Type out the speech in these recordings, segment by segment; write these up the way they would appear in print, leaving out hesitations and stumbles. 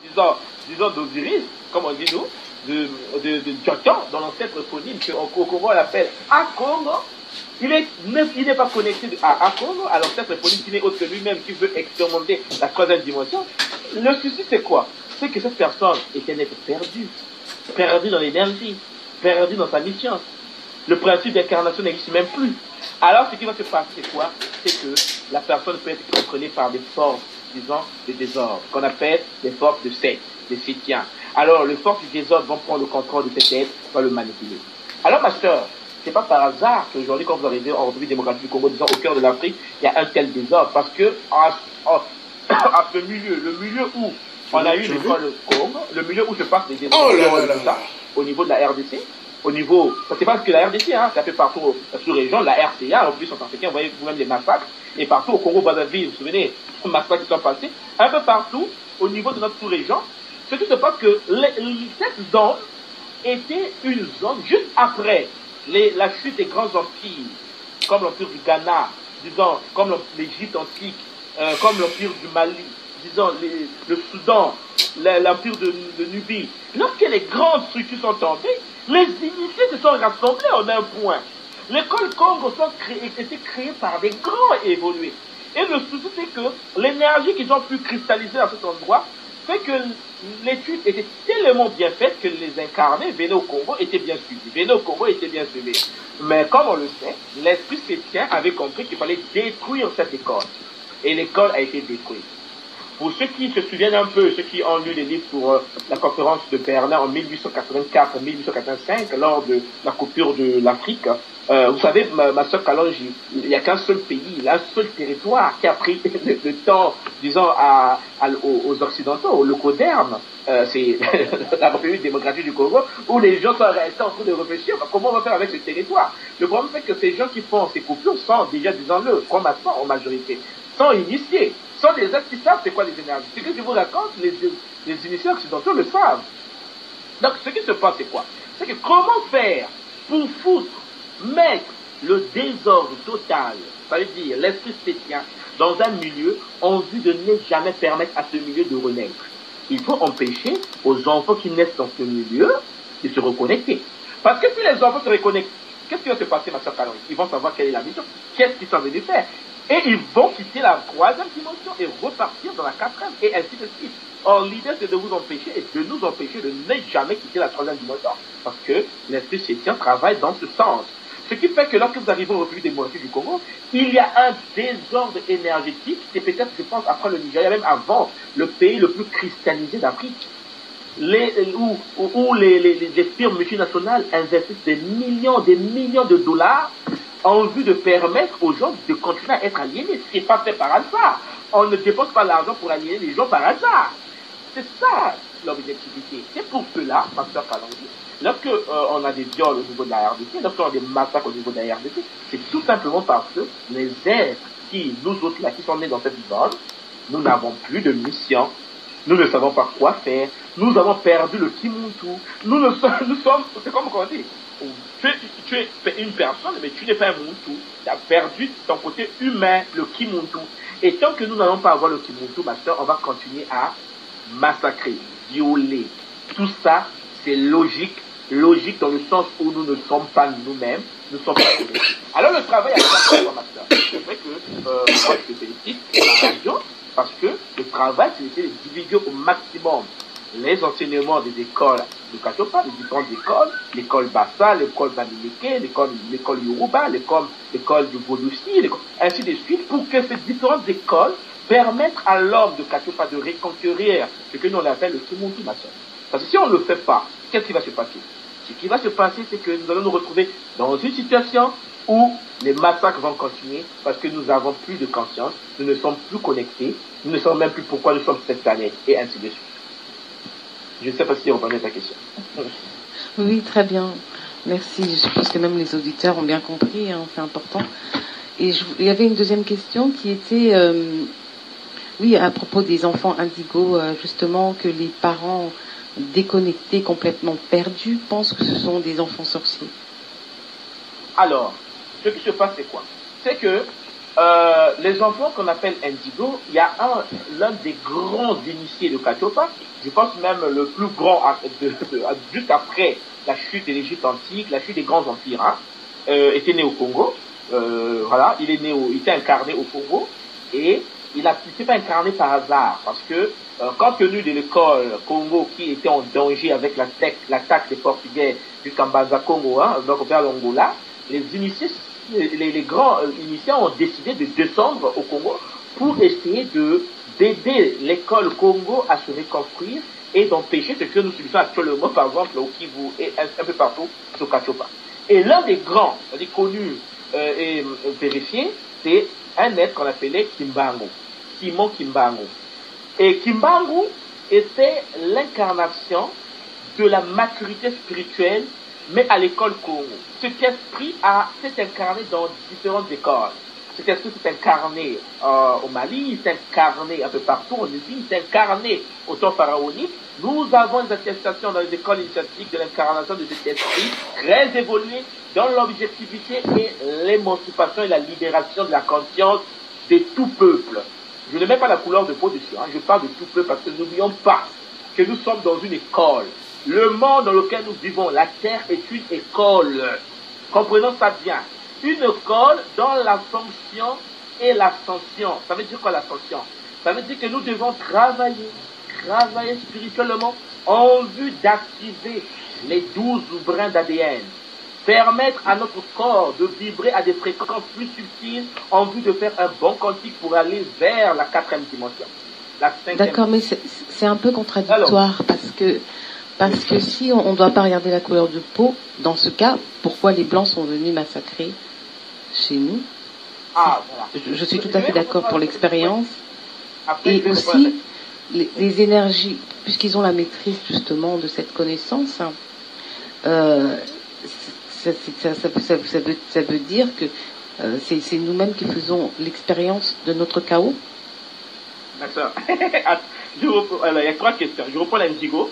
disons d'Osiris, comme on dit nous, de Tchotchon, dans l'ancêtre phonime qu'au Congo on l'appelle Akongo. Il n'est pas connecté à Akongo, à l'ancêtre phonime qui n'est autre que lui-même, qui veut expérimenter la troisième dimension. Le souci, c'est quoi? C'est que cette personne est un être perdu, perdu dans l'énergie, perdu dans sa mission. Le principe d'incarnation n'existe même plus. Alors, ce qui va se passer, c'est quoi? C'est que la personne peut être contrôlée par des forces, disons, de désordre, qu'on appelle des forces de secte, des Sétiens. Alors, les forces du désordre vont prendre le contrôle de cet être, vont le manipuler. Alors, ma soeur, c'est pas par hasard qu'aujourd'hui, quand vous arrivez en République démocratique du Congo, disons, au cœur de l'Afrique, il y a un tel désordre. Parce que, à ce milieu, le milieu où on a eu l'école Congo, le milieu où se passe les désordres, au niveau de la RDC, au niveau, c'est pas que la RDC, hein, ça fait partout sous-région, la RCA, en plus centrafricain, vous voyez vous-même les massacres, et partout au Congo-Brazzaville, vous vous souvenez, les massacres qui sont passés, un peu partout, au niveau de notre sous-région, ce qui se passe que cette zone était une zone juste après la chute des grands empires, comme l'empire du Ghana, disons, comme l'Égypte antique, comme l'empire du Mali, disons, le Soudan, l'empire de Nubie. Lorsque les grandes structures sont tombées, les initiés se sont rassemblés en un point. L'école Congo était créée par des grands évolués. Et le souci, c'est que l'énergie qu'ils ont pu cristalliser à cet endroit fait que l'étude était tellement bien faite que les incarnés venaient au Congo, étaient bien suivis. Mais comme on le sait, l'esprit chrétien avait compris qu'il fallait détruire cette école. Et l'école a été détruite. Pour ceux qui se souviennent un peu, ceux qui ont lu les livres pour la conférence de Berlin en 1884-1885, lors de la coupure de l'Afrique, vous savez, ma soeur Kalonji, il n'y a qu'un seul pays, un seul territoire qui a pris le temps, disons, aux Occidentaux, le Coderme, c'est la République démocratique du Congo, où les gens sont restés en train de réfléchir comment on va faire avec ce territoire. Le problème, c'est que ces gens qui font ces coupures sont déjà, disons-le, francs-maçons en majorité, sont initiés. Sont des êtres qui savent c'est quoi les énergies. Ce que je vous raconte, les initiés occidentaux le savent. Donc, ce qui se passe, c'est quoi? C'est que comment faire pour mettre le désordre total, ça veut dire l'esprit chrétien, dans un milieu, en vue de ne jamais permettre à ce milieu de renaître. Il faut empêcher aux enfants qui naissent dans ce milieu de se reconnecter. Parce que si les enfants se reconnectent, qu'est-ce qui va se passer, ma soeur Kalori? Ils vont savoir quelle est la mission, qu'est-ce qu'ils sont venus faire. Et ils vont quitter la troisième dimension et repartir dans la quatrième, et ainsi de suite. Or, l'idée, c'est de vous empêcher et de nous empêcher de ne jamais quitter la troisième dimension. Parce que l'esprit chrétien travaille dans ce sens. Ce qui fait que lorsque vous arrivez au République démocratique du Congo, il y a un désordre énergétique, c'est peut-être, je pense, après le Nigeria, même avant, le pays le plus cristallisé d'Afrique. Où les firmes multinationales investissent des millions de dollars en vue de permettre aux gens de continuer à être aliénés. Ce n'est pas fait par hasard. On ne dépense pas l'argent pour aliéner les gens par hasard. C'est ça l'objectivité. C'est pour cela, Pasteur Kalonji, lorsqu'on a des viols au niveau de la RDC, lorsqu'on a des massacres au niveau de la RDC, c'est tout simplement parce que les êtres qui, nous autres là, qui sont nés dans cette zone, nous n'avons plus de mission. Nous ne savons pas quoi faire. Nous avons perdu le Kimuntu. Nous sommes, c'est comme on dit, tu es une personne, mais tu n'es pas un Muntu. Tu as perdu ton côté humain, le Kimuntu. Et tant que nous n'allons pas avoir le Kimuntu, ma soeur, on va continuer à massacrer, violer. Tout ça, c'est logique dans le sens où nous ne sommes pas nous-mêmes, nous sommes pas connectés. Alors le travail a été fait, ma soeur. C'est vrai que moi je te félicite pour la radio, parce que le travail, c'est de divulguer au maximum les enseignements des écoles de Katopa, les différentes écoles, l'école Bassa, l'école Bamileke, l'école Yoruba, l'école du Vodouci, ainsi de suite, pour que ces différentes écoles permettent à l'homme de Katopa de reconquérir ce que nous on appelle le Kimuntu, ma soeur. Parce que si on ne le fait pas, qu'est-ce qui va se passer? Ce qui va se passer, c'est que nous allons nous retrouver dans une situation où les massacres vont continuer parce que nous n'avons plus de conscience, nous ne sommes plus connectés, nous ne savons même plus pourquoi nous sommes sur cette planète, et ainsi de suite. Je ne sais pas si on reprend ta question. Oui, très bien. Merci. Je suppose que même les auditeurs ont bien compris, hein, c'est important. Et il y avait une deuxième question qui était, oui, à propos des enfants indigos, justement, que les parents déconnectés, complètement perdus, pensent que ce sont des enfants sorciers. Alors, ce qui se passe, c'est quoi? C'est que Les enfants qu'on appelle Indigo, il y a l'un des grands initiés de Kachopa, je pense même le plus grand, juste après la chute de l'Égypte antique, la chute des grands empires, hein, était né au Congo. Voilà, il était incarné au Congo et il s'est pas incarné par hasard parce que compte tenu de l'école Congo qui était en danger avec l'attaque des Portugais jusqu'en Baza Congo, hein, donc vers l'Angola, les initiés, les grands initiés ont décidé de descendre au Congo pour essayer d'aider l'école Congo à se reconstruire et d'empêcher ce que nous subissons actuellement, par exemple, au Kivu et un peu partout sur Kachopa. Et l'un des grands, c'est-à-dire connus et vérifiés, c'est un être qu'on appelait Kimbangu, Simon Kimbangu. Et Kimbangu était l'incarnation de la maturité spirituelle, mais à l'école Congo. Cet esprit s'est incarné dans différentes écoles. Cet esprit s'est incarné au Mali, il s'est incarné un peu partout en Égypte, il s'est incarné au temps pharaonique. Nous avons des attestations dans les écoles initiatiques de l'incarnation de cet esprit très évolué dans l'objectivité et l'émancipation et la libération de la conscience de tout peuple. Je ne mets pas la couleur de peau dessus, hein. Je parle de tout peuple parce que n'oublions pas que nous sommes dans une école. Le monde dans lequel nous vivons, la terre est une école. Comprenons ça bien. Une école dans la fonction et l'ascension. Ça veut dire quoi l'ascension? Ça veut dire que nous devons travailler spirituellement en vue d'activer les 12 brins d'ADN. Permettre à notre corps de vibrer à des fréquences plus subtiles en vue de faire un bon quantique pour aller vers la 4e dimension. D'accord, mais c'est un peu contradictoire. Alors, parce que si on ne doit pas regarder la couleur de peau, dans ce cas, pourquoi les Blancs sont venus massacrer chez nous? Voilà. Je suis tout à fait d'accord pour l'expérience. Et aussi, les énergies, puisqu'ils ont la maîtrise justement de cette connaissance, hein, ça veut dire que c'est nous-mêmes qui faisons l'expérience de notre chaos. D'accord. Alors, il y a 3 questions. Je reprends l'Indigo.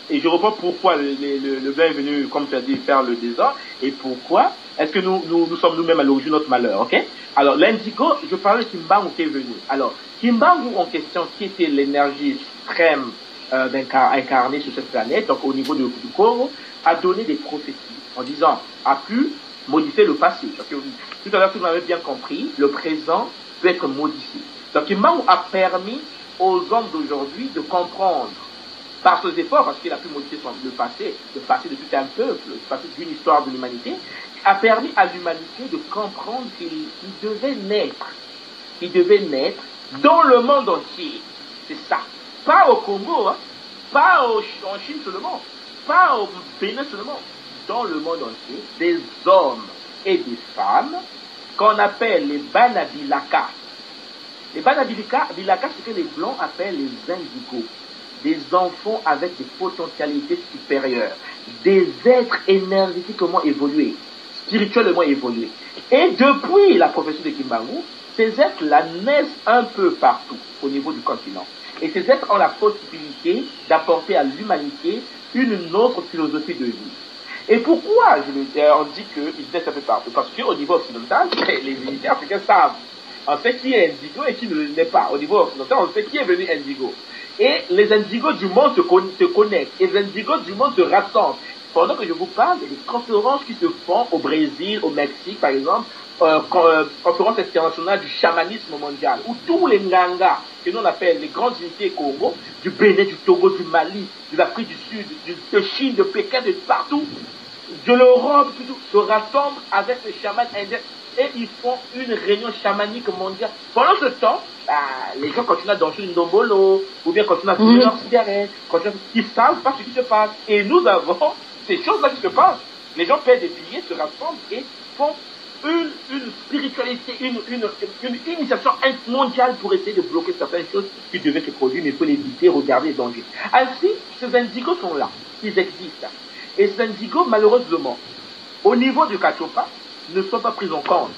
Et je reprends pourquoi le blanc est venu, comme tu as dit, faire le désordre. Et pourquoi est-ce que nous sommes nous-mêmes à l'origine de notre malheur, ok? Alors, l'Indigo, je parlais de Kimbangu qui est venu. Alors, Kimbangu en question, qui était l'énergie extrême incarnée sur cette planète, donc au niveau du Congo, a donné des prophéties en disant, a pu modifier le passé. Parce que tout à l'heure, si vous m'avez bien compris, le présent peut être modifié. Donc, Kimbangu a permis aux hommes d'aujourd'hui de comprendre par ses efforts, parce qu'il a pu modifier le passé de tout un peuple, le passé d'une histoire de l'humanité, a permis à l'humanité de comprendre qu'il devait naître dans le monde entier. C'est ça. Pas au Congo, hein, pas en Chine seulement, pas au Bénin seulement, dans le monde entier, des hommes et des femmes qu'on appelle les Banabilaka. Les Banabilaka, c'est ce que les Blancs appellent les Indigos. Des enfants avec des potentialités supérieures, des êtres énergétiquement évolués, spirituellement évolués. Et depuis la prophétie de Kimbangu, ces êtres-là naissent un peu partout au niveau du continent. Et ces êtres ont la possibilité d'apporter à l'humanité une autre philosophie de vie. Et pourquoi on dit qu'ils naissent un peu partout? Parce qu'au niveau occidental, les militaires africains savent. On sait qui est Indigo et qui ne l'est pas. Au niveau occidental, on sait qui est venu Indigo. Et les indigos du monde se connectent. Et les indigos du monde se rassemblent. Pendant que je vous parle, il y a des conférences qui se font au Brésil, au Mexique, par exemple, conférence internationale du chamanisme mondial, où tous les Nganga, que l'on appelle les grandes unités Congo, du Bénin, du Togo, du Mali, de l'Afrique du Sud, de Chine, de Pékin, de partout, de l'Europe, se rassemblent avec les chamans indiens. Et ils font une réunion chamanique mondiale. Pendant ce temps, les gens continuent à danser une dombolo, ou bien continuent à fumer leur cigarette, ils ne savent pas ce qui se passe. Et nous avons ces choses-là qui se passent. Les gens paient des billets, se rassemblent et font une spiritualité, une initiation mondiale pour essayer de bloquer certaines choses qui devaient se produire, mais il faut l'éviter, regarder les dangers. Ainsi, ces indigos sont là, ils existent. Et ces indigos, malheureusement, au niveau du Kachopa, ne sont pas pris en compte.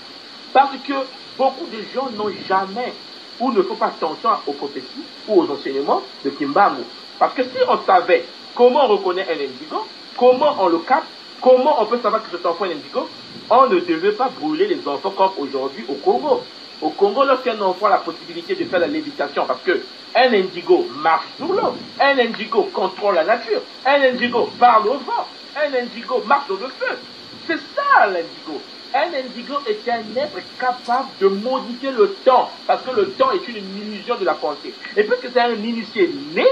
Parce que beaucoup de gens n'ont jamais ou ne font pas attention aux prophéties ou aux enseignements de Kimbangu. Parce que si on savait comment on reconnaît un indigo, comment on le capte, Comment on peut savoir que cet enfant est indigo? On ne devait pas brûler les enfants comme aujourd'hui au Congo. Au Congo, lorsqu'un enfant a la possibilité de faire la lévitation, parce que un indigo marche sur l'eau, un indigo contrôle la nature, un indigo parle au vent, un indigo marche sur le feu. C'est ça l'indigo. Un indigo est un être capable de modifier le temps, parce que le temps est une illusion de la pensée. Et puisque c'est un initié né,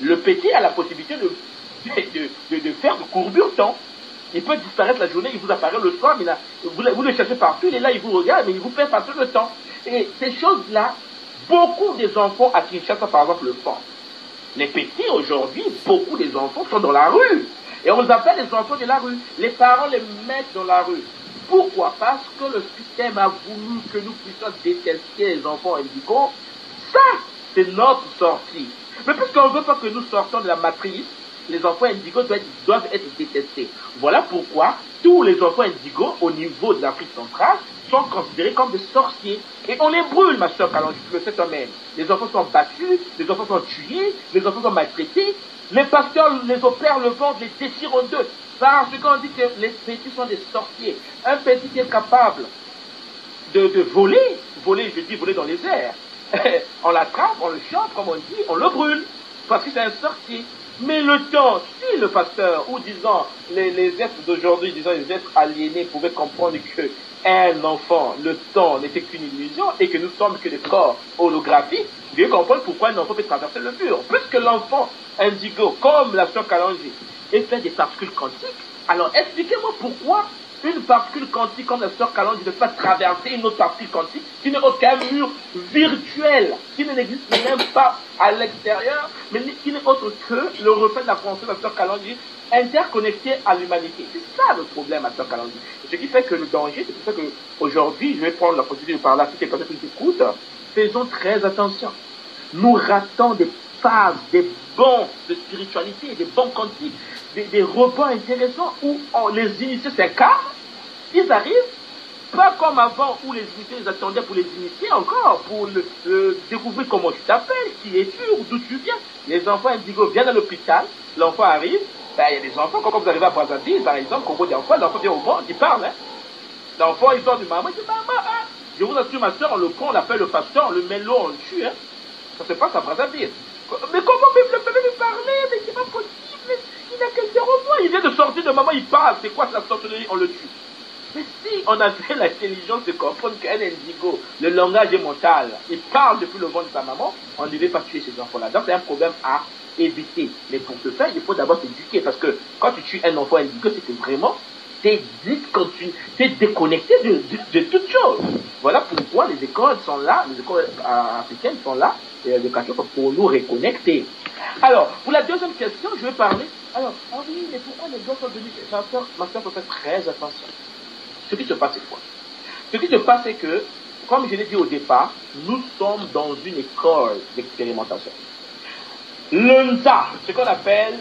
le petit a la possibilité de faire de courbure temps. Il peut disparaître la journée, il vous apparaît le soir, mais là, vous le cherchez partout, il est là, il vous regarde, mais il vous fait passer le temps. Et ces choses-là, beaucoup des enfants à Kinshasa, par exemple, le font. Les petits, aujourd'hui, beaucoup des enfants sont dans la rue. Et on les appelle les enfants de la rue. Les parents les mettent dans la rue. Pourquoi? Parce que le système a voulu que nous puissions détester les enfants indigos. Ça, c'est notre sortie. Mais puisqu'on ne veut pas que nous sortions de la matrice, les enfants indigos doivent être détestés. Voilà pourquoi tous les enfants indigos au niveau de l'Afrique centrale sont considérés comme des sorciers. Et on les brûle, ma soeur Kalonji, le fait même. Les enfants sont battus, les enfants sont tués, les enfants sont maltraités. Les pasteurs les opèrent le ventre, les déchirent en deux. Parce qu'on dit que les petits sont des sorciers. Un petit qui est capable de voler, je dis voler dans les airs. On l'attrape, on le chante, comme on dit, on le brûle. Parce que c'est un sorcier. Mais le temps, si le pasteur, ou disons, les êtres d'aujourd'hui, disons les êtres aliénés, pouvaient comprendre que un enfant, le temps n'était qu'une illusion et que nous sommes que des corps holographiques, vous devez comprendre pourquoi un enfant peut traverser le mur. Puisque l'enfant indigo, comme la sœur Kalonji, est fait des particules quantiques, alors expliquez-moi pourquoi une particule quantique comme la sœur Kalonji ne peut pas traverser une autre particule quantique qui n'est aucun mur virtuel, qui n'existe même pas à l'extérieur, mais qui n'est autre que le reflet de la pensée de la sœur Kalonji interconnecté à l'humanité. C'est ça le problème, ma sœur Kalonji. Ce qui fait que le danger, c'est pour ça qu'aujourd'hui, je vais prendre la possibilité de parler à toutes les personnes qui écoutent, faisons très attention. Nous ratons des phases, des bons de spiritualité, des bons quantiques, des rebonds intéressants où les initiés s'incarnent, ils arrivent, pas comme avant où les initiés les attendaient pour les initier encore, pour découvrir comment tu t'appelles, qui es-tu, d'où tu viens. Les enfants indigos viennent à l'hôpital, l'enfant arrive, ben, il y a des enfants, quand vous arrivez à Brazzaville, par exemple, Congo des enfants, l'enfant vient au monde, il parle, hein. L'enfant, il sort du maman, il dit, maman, hein. Je vous assure, ma soeur, on le prend, on l'appelle le pasteur, on le met l'eau, on le tue, hein. Ça se passe à Brazzaville. Mais comment le bébé lui parler? Mais c'est pas possible, il n'a que 0 mois, il vient de sortir de maman, il parle, c'est quoi la sorcellerie? On le tue. Mais si on avait l'intelligence de comprendre qu'un indigo, le langage est mental, il parle depuis le ventre de sa maman, on ne devait pas tuer ces enfants-là. Donc c'est un problème à éviter. Mais pour ce faire, il faut d'abord s'éduquer. Parce que quand tu tues un enfant indigo, c'est que vraiment, t'es déconnecté de toute chose. Voilà pourquoi les écoles sont là, les écoles africaines sont là, et l'éducation pour nous reconnecter. Alors, pour la deuxième question, je vais parler. Alors, oui, mais pourquoi les gosses sont devenus... Ma soeur faut faire très attention. Ce qui se passe, c'est quoi? Ce qui se passe, c'est que, comme je l'ai dit au départ, nous sommes dans une école d'expérimentation. Le Nza, ce qu'on appelle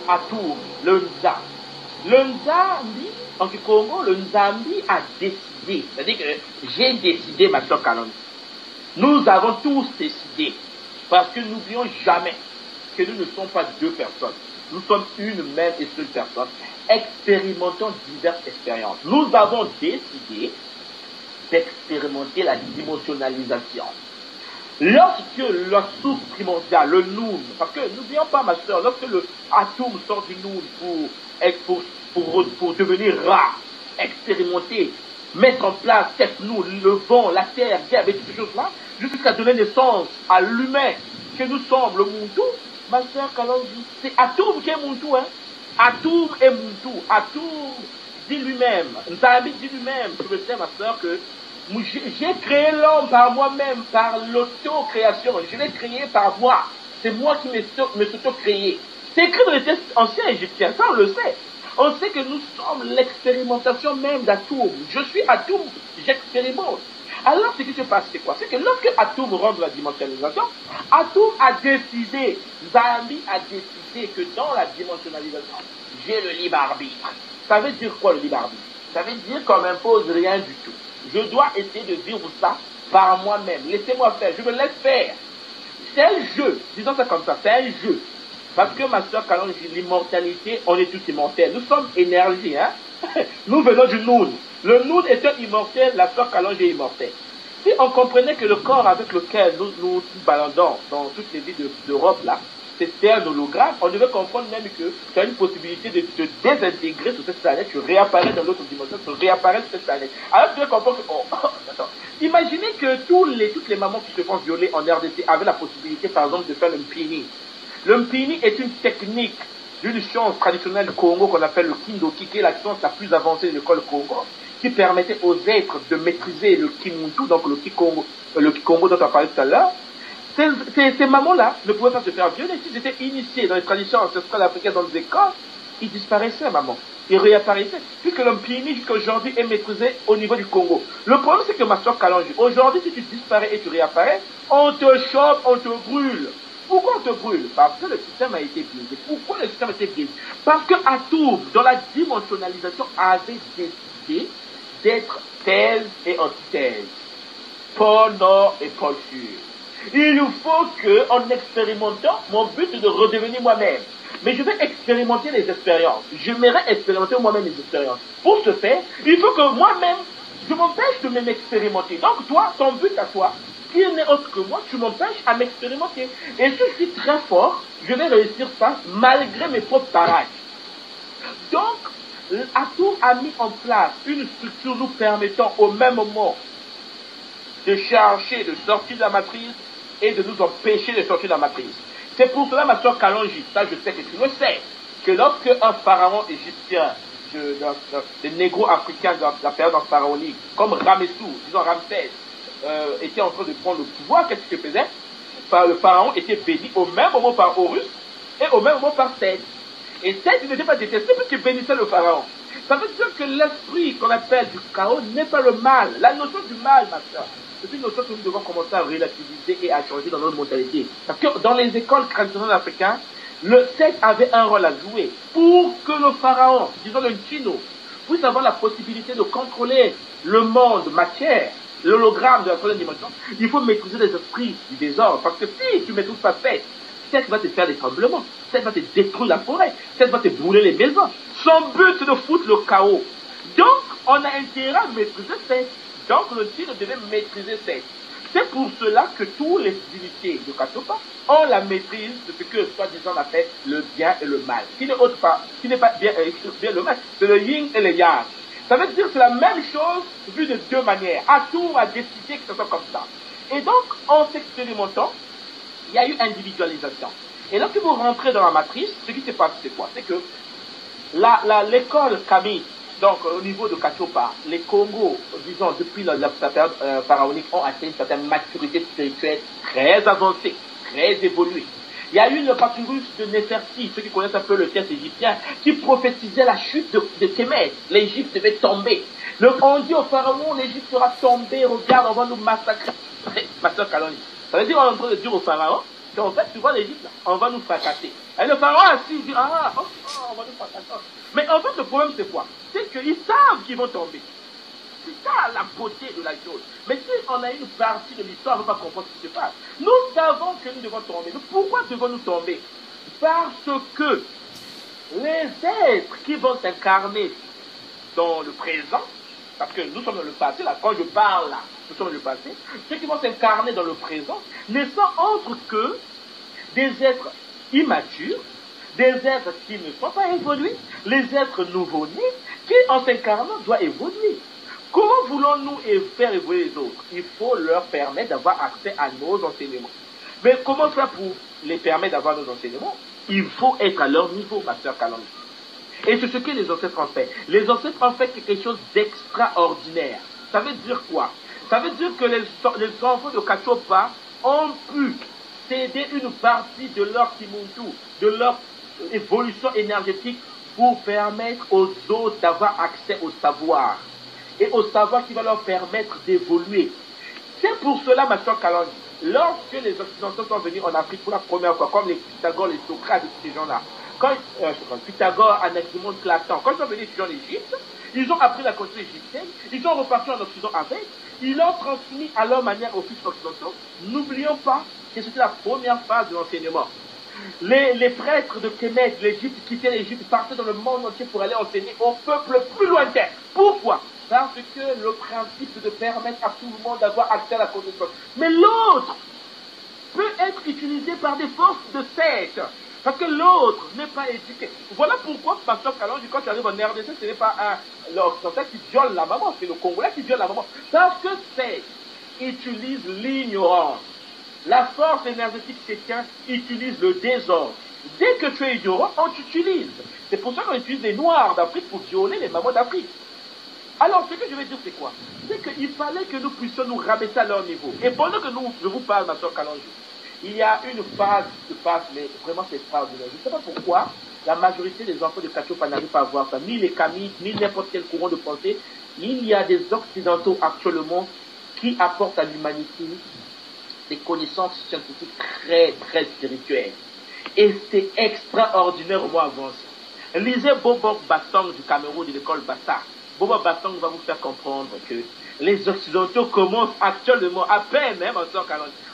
Atour, le Nza. Le Nzambi, en Congo, le Nzambi a décidé. C'est-à-dire que j'ai décidé, ma soeur Kalonji. Nous avons tous décidé. Parce que n'oublions jamais que nous ne sommes pas deux personnes. Nous sommes une même et seule personne. Expérimentons diverses expériences. Nous avons décidé d'expérimenter la dimensionnalisation. Lorsque la source primordiale, le Noun, parce que n'oublions pas, ma soeur, lorsque le atome sort du Noun pour devenir rare, expérimenter, mettre en place nous, le vent, la terre, avec toutes ces choses-là, jusqu'à donner naissance à l'humain que nous sommes, le Muntu, ma soeur Kalonji, c'est Atoum qui est Muntu, hein. Atoum est Muntu. Atoum dit lui-même, Nzambi dit lui-même, je le sais, ma soeur, que j'ai créé l'homme par moi-même, par l'auto-création. Je l'ai créé par moi. C'est moi qui me suis auto-créé. C'est écrit dans les textes anciens égyptiens, ça on le sait. On sait que nous sommes l'expérimentation même d'Atoum. Je suis Atoum, j'expérimente. Alors ce qui se passe, c'est quoi? C'est que lorsque Atoum rentre dans la dimensionnalisation, Atoum a décidé, Nzambi a décidé que dans la dimensionnalisation, j'ai le libre arbitre. Ça veut dire quoi le libre arbitre? Ça veut dire qu'on m'impose rien du tout. Je dois essayer de vivre ça par moi-même. Laissez-moi faire, je me laisse faire. C'est un jeu, disons ça comme ça, c'est un jeu. Parce que ma soeur Kalonji, l'immortalité, on est tous immortels. Nous sommes énergie, hein. Nous venons du Noun. Le Noun étant immortel, la soeur Kalonji est immortelle. Si on comprenait que le corps avec lequel nous baladons dans toutes les villes d'Europe, là, c'était un hologramme, on devait comprendre même que tu as une possibilité de te désintégrer sur cette planète, tu réapparais dans l'autre dimension, tu réapparais sur cette planète. Alors tu devais comprendre que, attends. Imaginez que toutes les mamans qui se font violer en RDC avaient la possibilité, par exemple, de faire le mpini. Le mpini est une technique d'une science traditionnelle du Congo qu'on appelle le Kindoki, qui est la science la plus avancée de l'école Congo, qui permettait aux êtres de maîtriser le Kimuntu, donc le Kikongo dont on a parlé tout à l'heure. Ces mamans-là ne pouvaient pas se faire violer. S'ils étaient initiés dans les traditions ancestrales africaines dans les écoles, ils disparaissaient, maman. Ils réapparaissaient. Puisque l'homme Pini, jusqu'aujourd'hui, est maîtrisé au niveau du Congo. Le problème, c'est que ma soeur Kalonji, aujourd'hui, si tu disparais et tu réapparais, on te chope, on te brûle. Pourquoi on te brûle? Parce que le système a été biaisé. Pourquoi le système a été biaisé? Parce que Atoum, dans la dimensionnalisation, avait décidé d'être thèse et antithèse. Pôle Nord et pôle Sud. Il nous faut que, en expérimentant, mon but est de redevenir moi-même. Mais je vais expérimenter les expériences. J'aimerais expérimenter moi-même les expériences. Pour ce faire, il faut que moi-même, je m'empêche de m'expérimenter. Donc toi, ton but à toi, qui n'est autre que moi, tu m'empêches à m'expérimenter. Et si je suis très fort, je vais réussir ça malgré mes propres parages. Donc, Atoum a mis en place une structure nous permettant au même moment de chercher, de sortir de la matrice et de nous empêcher de sortir de la matrice. C'est pour cela, ma soeur Kalonji, ça je sais que tu le sais, que lorsque un pharaon égyptien, des négro-africains de la période pharaonique, comme Ramessou, disons Ramsès, était en train de prendre le pouvoir, qu'est-ce qu'il faisait? Le pharaon était béni au même moment par Horus et au même moment par Seth. Et Seth n'était pas détesté puisqu'il bénissait le pharaon. Ça veut dire que l'esprit qu'on appelle du chaos n'est pas le mal. La notion du mal, ma soeur, c'est une notion que nous devons commencer à relativiser et à changer dans notre mentalité. Parce que dans les écoles traditionnelles africaines, le Seth avait un rôle à jouer pour que le pharaon, disons le Chino, puisse avoir la possibilité de contrôler le monde matière, l'hologramme de la troisième dimension. Il faut maîtriser les esprits du désordre. Parce que si tu ne maîtrises pas Seth va te faire des tremblements. Seth va te détruire la forêt. Seth va te brûler les maisons. Son but, c'est de foutre le chaos. Donc, on a intérêt à maîtriser Seth. Donc, le Chino devait maîtriser Seth. C'est pour cela que tous les divinités de Katopa ont la maîtrise de ce que, soi-disant, on appelle le bien et le mal. Qui n'est pas bien le mal. C'est le yin et le yang. Ça veut dire que c'est la même chose vu de deux manières. Atoum a décidé que ce soit comme ça. Et donc, en s'expérimentant, il y a eu individualisation. Et lorsque vous rentrez dans la matrice, ce qui s'est passé, c'est quoi? C'est que l'école Kami, donc au niveau de Kachopa, les Congos, disons, depuis la période pharaonique, ont atteint une certaine maturité spirituelle très avancée, très évoluée. Il y a eu le papyrus de Néferti, ceux qui connaissent un peu le texte égyptien, qui prophétisait la chute de Kémet. L'Égypte devait tomber. On dit au pharaon, l'Égypte sera tombée, regarde, on va nous massacrer. Ma soeur Kalonji. Ça veut dire qu'on est en train de dire au pharaon qu'en fait, tu vois l'Égypte, on va nous fracasser. Et le pharaon assis dit, on va nous fracasser. Mais en fait, le problème, c'est quoi? C'est qu'ils savent qu'ils vont tomber. C'est ça la beauté de la chose. Mais si on a une partie de l'histoire, on ne va pas comprendre ce qui se passe. Nous savons que nous devons tomber. Mais pourquoi devons-nous tomber? Parce que les êtres qui vont s'incarner dans le présent, parce que nous sommes dans le passé, là, quand je parle là, nous sommes dans le passé, ceux qui vont s'incarner dans le présent ne sont autres que des êtres immatures, des êtres qui ne sont pas évolués, les êtres nouveau-nés, qui en s'incarnant doivent évoluer. Comment voulons-nous faire évoluer les autres? Il faut leur permettre d'avoir accès à nos enseignements. Mais comment faire pour les permettre d'avoir nos enseignements? Il faut être à leur niveau, ma soeur Kalonji. Et c'est ce que les ancêtres ont fait. Les ancêtres ont fait quelque chose d'extraordinaire. Ça veut dire quoi? Ça veut dire que les enfants de Kachopa ont pu céder une partie de leur Kimuntu, de leur évolution énergétique pour permettre aux autres d'avoir accès au savoir. Et au savoir qui va leur permettre d'évoluer. C'est pour cela, ma soeur Kalonji, lorsque les Occidentaux sont venus en Afrique pour la première fois, comme les Pythagore, les Socrates et ces gens-là, quand Pythagore, Anaximandre, Platon, quand ils sont venus en Égypte, ils ont appris la culture égyptienne, ils sont repartis en Occident avec, ils l'ont transmis à leur manière aux fils occidentaux. N'oublions pas que c'était la première phase de l'enseignement. Les prêtres de Kemet, l'Égypte, quittaient l'Égypte, partaient dans le monde entier pour aller enseigner au peuple plus lointain. Pourquoi? Parce que le principe de permettre à tout le monde d'avoir accès à la connaissance. Mais l'autre peut être utilisé par des forces de secte. Parce que l'autre n'est pas éduqué. Voilà pourquoi, Pasteur Kalonji, quand tu arrives en RDC, ce n'est pas l'Occidental qui viole la maman, c'est le Congolais qui viole la maman. Parce que c'est utilise l'ignorance. La force énergétique chrétienne utilise le désordre. Dès que tu es ignorant, on t'utilise. C'est pour ça qu'on utilise les Noirs d'Afrique pour violer les mamans d'Afrique. Alors, ce que je vais dire, c'est quoi? C'est qu'il fallait que nous puissions nous rabaisser à leur niveau. Et pendant que je vous parle, ma soeur Kalonji, il y a une phase qui se passe, mais vraiment c'est extraordinaire. Je ne sais pas pourquoi la majorité des enfants de Kachopa n'arrivent pas à voir ça, ni les Kamites, ni n'importe quel courant de pensée. Il y a des Occidentaux actuellement qui apportent à l'humanité des connaissances scientifiques très, très spirituelles. Et c'est extraordinaire au moins avancé. Lisez Bobo Bassong du Cameroun de l'école Bassa. Bobo Bassong va vous faire comprendre que les Occidentaux commencent actuellement, à peine même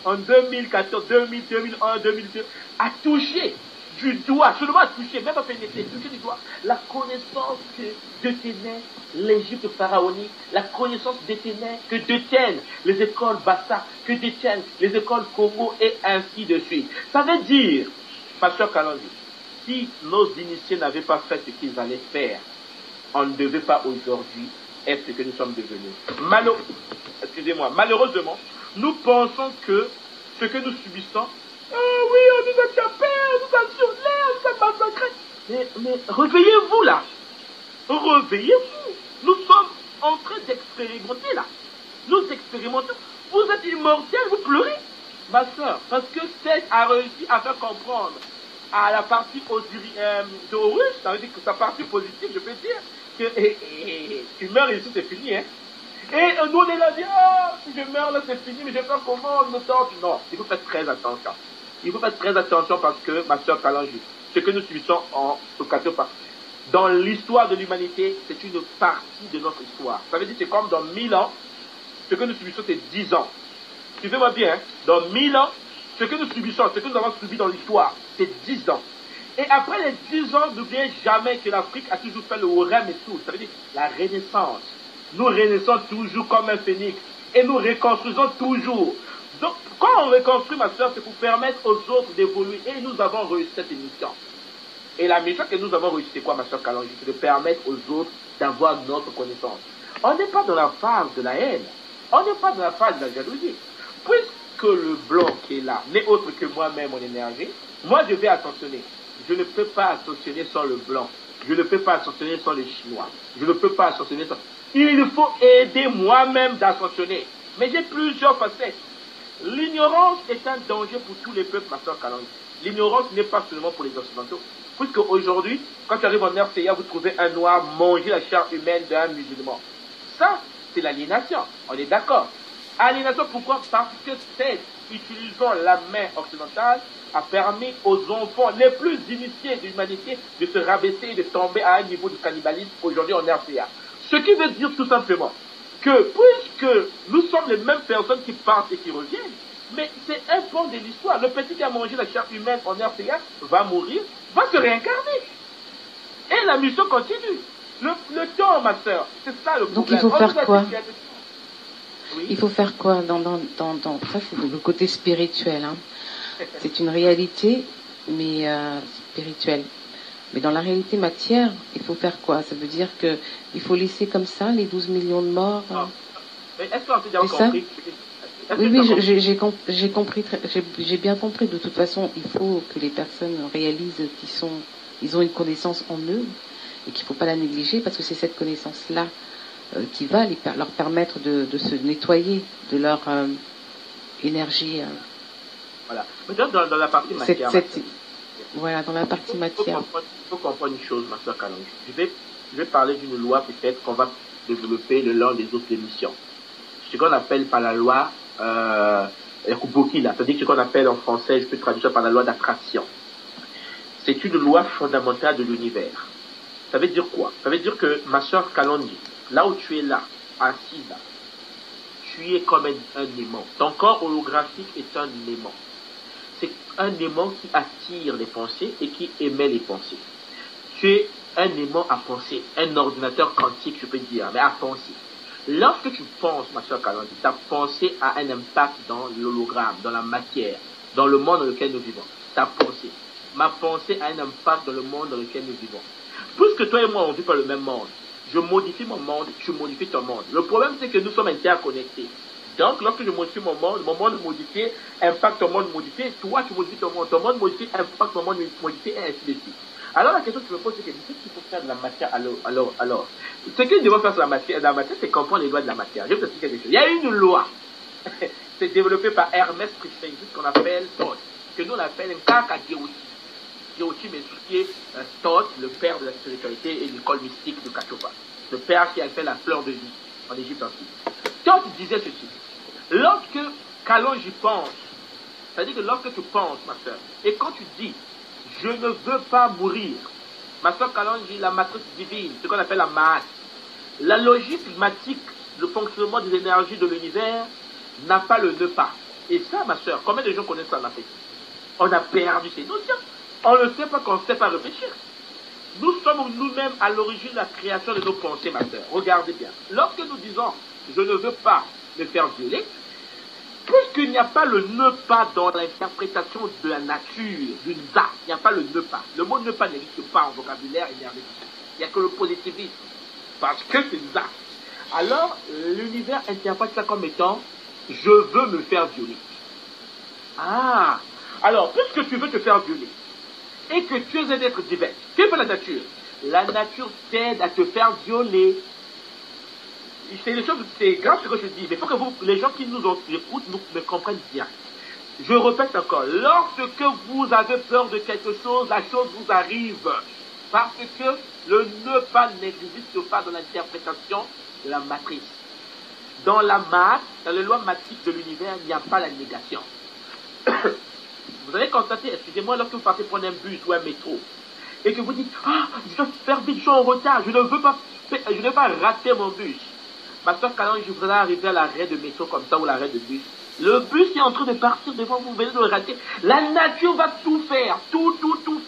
en 2014, 2000, 2001, 2002, à toucher du doigt, seulement à toucher, même pas pénétrer, toucher du doigt, la connaissance que détenait l'Égypte pharaonique, la connaissance que détiennent les écoles Bassa, que détiennent les écoles Congo et ainsi de suite. Ça veut dire, Pasteur Kalonji, si nos initiés n'avaient pas fait ce qu'ils allaient faire, on ne devait pas aujourd'hui être ce que nous sommes devenus. Malheureusement, nous pensons que ce que nous subissons, oui, on nous a tapé, on nous a violé, on nous a massacré. Mais réveillez-vous là. Réveillez-vous. Nous sommes en train d'expérimenter là. Nous expérimentons. Vous êtes immortels, vous pleurez. Ma soeur, parce que Seth a réussi à faire comprendre à la partie d'Horus, ça veut dire que sa partie positive, je peux dire, que tu meurs ici, c'est fini, hein. Et nous, on est là, si je meurs là, c'est fini, mais je vais faire comment, on me tente. Non, il faut faire très attention. Il faut faire très attention parce que, ma soeur Kalonji, ce que nous subissons au Katopa, dans l'histoire de l'humanité, c'est une partie de notre histoire. Ça veut dire que c'est comme dans 1000 ans, ce que nous subissons, c'est 10 ans. Suivez-moi bien, hein? Dans 1000 ans, ce que nous subissons, ce que nous avons subi dans l'histoire, c'est 10 ans. Et après les 10 ans, n'oubliez jamais que l'Afrique a toujours fait le Orem et tout. Ça veut dire la renaissance. Nous renaissons toujours comme un phénix. Et nous reconstruisons toujours. Donc, quand on reconstruit, ma soeur, c'est pour permettre aux autres d'évoluer. Et nous avons réussi cette mission. Et la mission que nous avons réussi, c'est quoi, ma soeur Kalonji? C'est de permettre aux autres d'avoir notre connaissance. On n'est pas dans la phase de la haine. On n'est pas dans la phase de la jalousie. Puisque le blanc qui est là n'est autre que moi-même en énergie, moi je vais ascensionner. Je ne peux pas ascensionner sans le blanc. Je ne peux pas ascensionner sans les Chinois. Je ne peux pas ascensionner sans... Il faut aider moi-même d'ascensionner. Mais j'ai plusieurs facettes. L'ignorance est un danger pour tous les peuples, ma soeur Kalonji. L'ignorance n'est pas seulement pour les Occidentaux. Puisque aujourd'hui, quand tu arrives en RCA, vous trouvez un noir manger la chair humaine d'un musulman. Ça, c'est l'aliénation. On est d'accord. Aliénation, pourquoi? Parce que c'est, utilisant la main occidentale, a permis aux enfants les plus initiés de l'humanité de se rabaisser et de tomber à un niveau de cannibalisme aujourd'hui en RCA. Ce qui veut dire tout simplement que puisque nous sommes les mêmes personnes qui partent et qui reviennent, mais c'est un pan de l'histoire. Le petit qui a mangé la chair humaine en RCA va mourir, va se réincarner. Et la mission continue. Le temps, ma soeur, c'est ça le problème. Donc il faut faire quoi? Oui. Il faut faire quoi ça, c'est le côté spirituel. Hein. C'est une réalité, mais spirituelle. Mais dans la réalité matière, il faut faire quoi? Ça veut dire que il faut laisser comme ça les 12 millions de morts. Mais est-ce qu'on a déjà compris? Oui, j'ai compris, j'ai bien compris. De toute façon, il faut que les personnes réalisent ils ont une connaissance en eux et qu'il ne faut pas la négliger parce que c'est cette connaissance-là qui va leur permettre de se nettoyer de leur énergie. Voilà. Maintenant, dans la partie matière. Voilà, dans la partie matière. Il faut comprendre une chose, ma soeur Kalonji. Je vais parler d'une loi peut-être qu'on va développer le long des autres émissions. Ce qu'on appelle par la loi Kubokila, c'est-à-dire ce qu'on appelle en français, je peux traduire ça par la loi d'attraction. C'est une loi fondamentale de l'univers. Ça veut dire quoi? Ça veut dire que, ma soeur Kalonji, là où tu es là, assise là, tu es comme un aimant. Ton corps holographique est un aimant. c'est un aimant qui attire les pensées et qui émet les pensées. Tu es un aimant à penser, un ordinateur quantique, je peux dire, mais à penser. Lorsque tu penses, ma soeur Kalonji, ta pensée a un impact dans l'hologramme, dans la matière, dans le monde dans lequel nous vivons. Ta pensée. Ma pensée a un impact dans le monde dans lequel nous vivons. Puisque toi et moi, on ne vit pas le même monde. Je modifie mon monde, tu modifies ton monde. Le problème, c'est que nous sommes interconnectés. Donc, lorsque je modifie mon monde modifié impacte ton monde modifié, toi, tu modifies ton monde modifié impacte ton monde modifié, et ainsi de suite. Alors, la question que je me pose, c'est que qu'est-ce qu'il faut faire de la matière alors ce que nous devons faire sur la matière, c'est comprendre les lois de la matière. Je vais vous expliquer quelque chose. Il y a une loi. C'est développé par Hermès Trismegistus qu'on appelle Thoth, que nous on appelle un Kaka Diochi. Diochi m'expliquait Thoth, le père de la spiritualité et l'école mystique de Kachopa. Le père qui a fait la fleur de vie en Égypte antique. Thoth disait ceci. Lorsque Kalonji pense, c'est-à-dire que lorsque tu penses, ma soeur, et quand tu dis je ne veux pas mourir, ma soeur Kalonji, la matrice divine, ce qu'on appelle la masse, la logique mathématique, le fonctionnement des énergies de l'univers n'a pas le ne pas. Et ça, ma soeur, combien de gens connaissent ça en Afrique? On a perdu ces notions. On ne sait pas qu'on ne sait pas réfléchir. Nous sommes nous-mêmes à l'origine de la création de nos pensées, ma soeur. Regardez bien. Lorsque nous disons je ne veux pas me faire violer, puisqu'il n'y a pas le ne pas dans l'interprétation de la nature, d'une za, il n'y a pas le ne pas. Le mot ne pas n'existe pas en vocabulaire énergétique. Il n'y a que le positivisme. Parce que c'est ça. Alors, l'univers interprète ça comme étant je veux me faire violer. Ah! Alors, puisque tu veux te faire violer et que tu es un être divin, que fait la nature? La nature t'aide à te faire violer. C'est les choses, c'est grave ce que je dis, mais il faut que les gens qui nous écoutent me comprennent bien. Je répète encore, lorsque vous avez peur de quelque chose, la chose vous arrive. Parce que le ne pas n'existe pas dans l'interprétation de la matrice. Dans la maths, dans les lois mathématiques de l'univers, il n'y a pas la négation. Vous allez constater, excusez-moi, lorsque vous partez prendre un bus ou un métro, et que vous dites, ah, je dois faire vite, je suis en retard, je ne veux pas rater mon bus. Ma soeur Kalonji, je voudrais arriver à l'arrêt de métro comme ça, ou l'arrêt de bus. Le bus est en train de partir devant vous, vous venez de le rater. La nature va tout faire, tout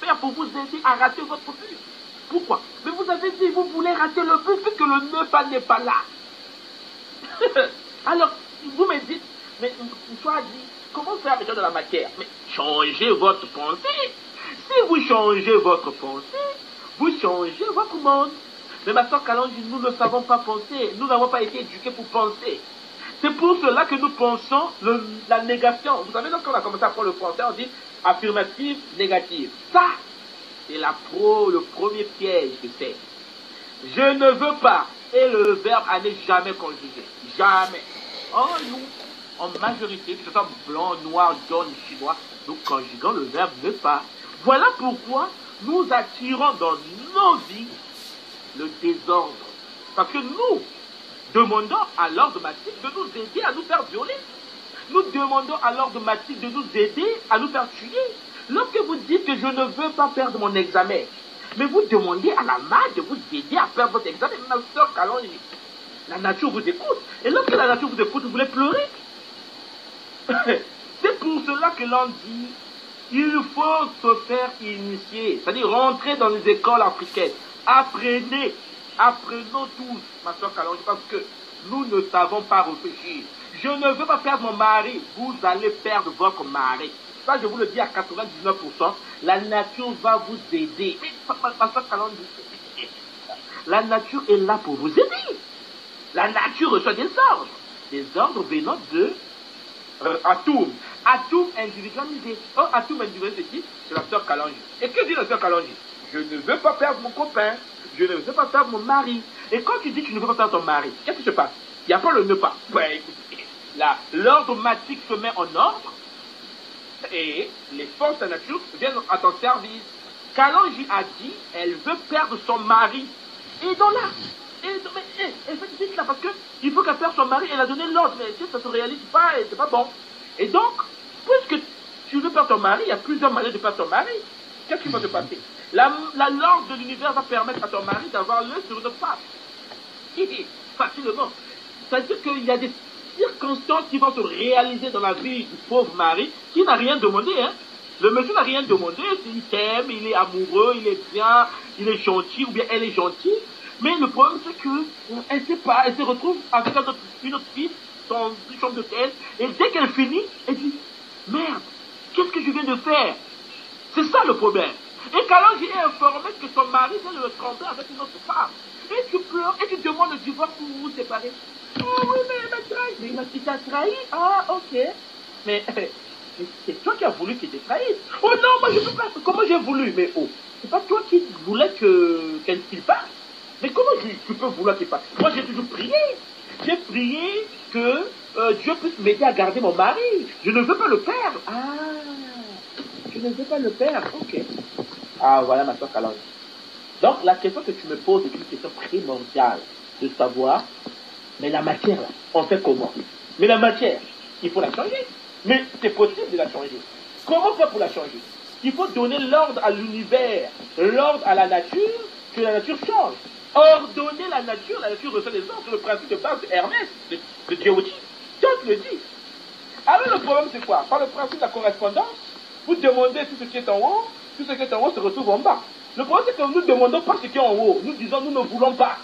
faire pour vous aider à rater votre bus. Pourquoi? Mais vous avez dit, vous voulez rater le bus puisque le ne pas n'est pas là. Alors, vous me dites, mais toi dit, comment faire avec de la matière? Mais changez votre pensée. Si vous changez votre pensée, vous changez votre monde. Mais ma soeur Kalonji, nous ne savons pas penser. Nous n'avons pas été éduqués pour penser. C'est pour cela que nous pensons la négation. Vous savez, lorsqu'on a commencé à prendre le français, on dit affirmative, négative. Ça, c'est le premier piège que c'est. Je ne veux pas. Et le verbe n'est jamais conjugué. Jamais. Or, nous, en majorité, que ce soit blanc, noir, jaune, chinois, nous conjuguons le verbe ne pas. Voilà pourquoi nous attirons dans nos vies le désordre. Parce que nous demandons à l'ordre mathématique de nous aider à nous faire violer. Nous demandons à l'ordre mathématique de nous aider à nous faire tuer. Lorsque vous dites que je ne veux pas perdre mon examen, mais vous demandez à la main de vous aider à perdre votre examen, ma soeur Kalonji, la nature vous écoute. Et lorsque la nature vous écoute, vous voulez pleurer. C'est pour cela que l'on dit il faut se faire initier, c'est-à-dire rentrer dans les écoles africaines. Apprenons tous, ma soeur Kalonji, parce que nous ne savons pas réfléchir. Je ne veux pas perdre mon mari, vous allez perdre votre mari. Ça, je vous le dis à 99%, la nature va vous aider. Mais, ma soeur Kalonji, la nature est là pour vous aider. La nature reçoit des ordres venant de Atum. Atum individualisé. Or, Atum individualisé, c'est qui? C'est la soeur Kalonji. Et que dit la soeur Kalonji? Je ne veux pas perdre mon copain. Je ne veux pas perdre mon mari. Et quand tu dis que tu ne veux pas perdre ton mari, qu'est-ce qui se passe? Il n'y a pas le ne pas. Ouais, écoutez, là, l'ordre matique se met en ordre et les forces de la nature viennent à ton service. Kalonji a dit, elle veut perdre son mari. Et donc là, elle fait vite là parce qu'il faut qu'elle perde son mari, elle a donné l'ordre, mais si ça ne se réalise pas, c'est pas bon. Et donc, puisque tu veux perdre ton mari, il y a plusieurs manières de perdre ton mari. Qu'est-ce qui va se passer? La langue de l'univers va permettre à ton mari d'avoir l'œil sur une face. Facilement. C'est-à-dire qu'il y a des inconscientes qui vont se réaliser dans la vie du pauvre mari qui n'a rien demandé, hein. Le monsieur n'a rien demandé, il t'aime, il est amoureux, il est bien, il est gentil, ou bien elle est gentille. Mais le problème, c'est que elle sait pas, elle se retrouve avec une autre fille dans une chambre d'hôtel, et dès qu'elle finit, elle dit, merde, qu'est-ce que je viens de faire? C'est ça le problème. Et qu'alors j'ai informé que ton mari vient de le tromper avec une autre femme. Et tu pleures, et tu demandes le divorce pour vous séparer. Oh oui, mais il m'a trahi. Mais il t'a trahi? Ah, ok. Mais c'est toi qui as voulu qu'il te trahisse. Oh non, moi je peux pas. Comment j'ai voulu? Mais oh, c'est pas toi qui voulais qu'elle qu'il parte. Mais comment tu peux vouloir qu'il parte? Moi j'ai toujours prié. J'ai prié que Dieu puisse m'aider à garder mon mari. Je ne veux pas le perdre. Ah, je ne veux pas le perdre. Ok. Ah, voilà ma soeur Kalonji. Donc la question que tu me poses est une question primordiale de savoir, mais la matière là, on fait comment? Mais la matière, il faut la changer. Mais c'est possible de la changer. Comment faire pour la changer? Il faut donner l'ordre à l'univers, l'ordre à la nature, que la nature change. Ordonner la nature reçoit des ordres. C'est le principe de base de Hermès, de Djéoudi. Dieu le dit. Alors le problème c'est quoi? Par le principe de la correspondance, vous demandez tout ce qui est en haut, tout ce qui est en haut se retrouve en bas. Le problème c'est que nous ne demandons pas ce qui est en haut. Nous disons nous ne voulons pas.